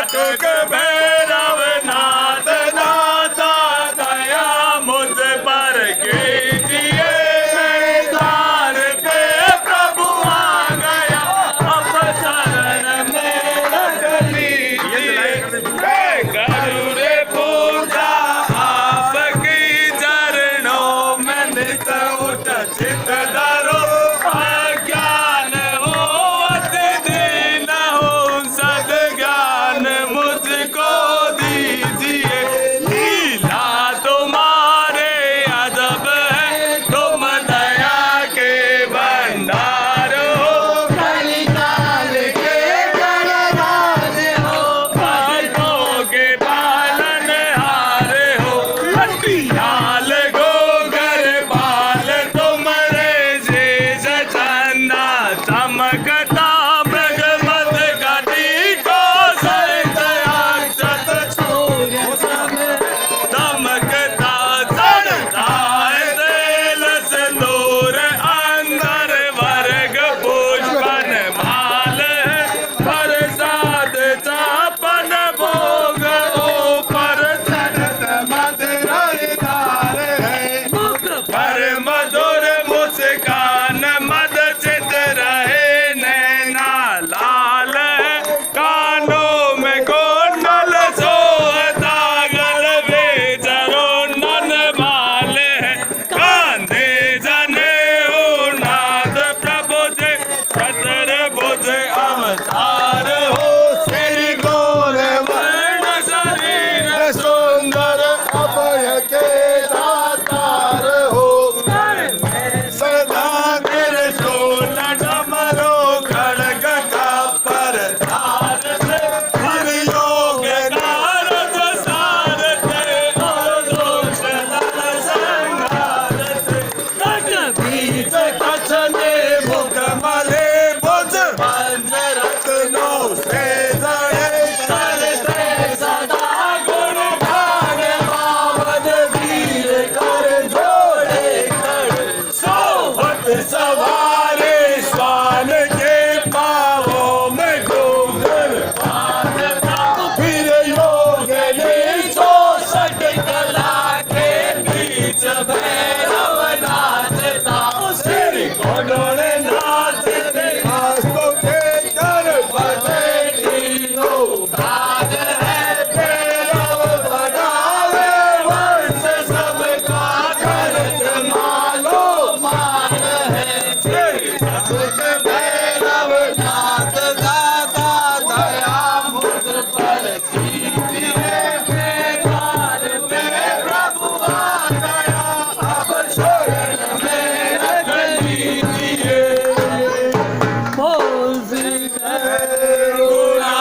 काटुक भैरव नाथ दाता दया मुझ पर कीजिए। मैं द्वार पे प्रभु आ गया, अब शरण में रख लीजिए। गरुड़ पूजा आपकी चरणों में नित उठ चित धरो। अज्ञान हो अति दीन हो सद्ज्ञान मुझको दीजिए। लीला तुम्हारे अजब है, तुम दया के भंडार हो। कलिकाल के गणराज हो, भक्तों के पालनहार हो। हटियाल गोगर बाल तुम्हारे शेष चंदा चमकता मृग मद घटी को सरित अक्षत दमकता चढ़ता है तेल सिंदूर अंदर वर्ग पुष्पन माल है। प्रसाद चापन भोग ऊपर चढ़त मधुर धार है। पर मधुर मुस्कान मद चित रहे नैना लाल है। कानों में कुंडल सोहता गल में जरोनन माल है। कांधे जनेऊ नाथ प्रभु जे चतुर्भुज अवतार हो। श्री गौर वर्ण शरीर सुंदर अभय के दातार हो। सदा त्रिशूल डमरू खड्ग पर धार से हरियोग कारज सारथे और दोष दल संहारथे। कट बीच कछने मुख मले बुझ पंच रत्नों से जड़े। करते सदा गुण गान पावन वीर कर जोड़े खड़े। सोहत सवारे स्वान के पावों में घूंघर बांधता। फिर योग ने चौसठ कला के बीच भैरव नाचता। श्री कोडोले नाचते आस्तों के कर बजे तीनों भाग है। भैरव बनावे वंश सबका करत मालो मान है। श्री सतुक भैरव नाथ दाता दया मुझ पर कीजिए। मैं द्वार पे प्रभु आ गया, अब शरण में रख लीजिए। बोल श्री करुणा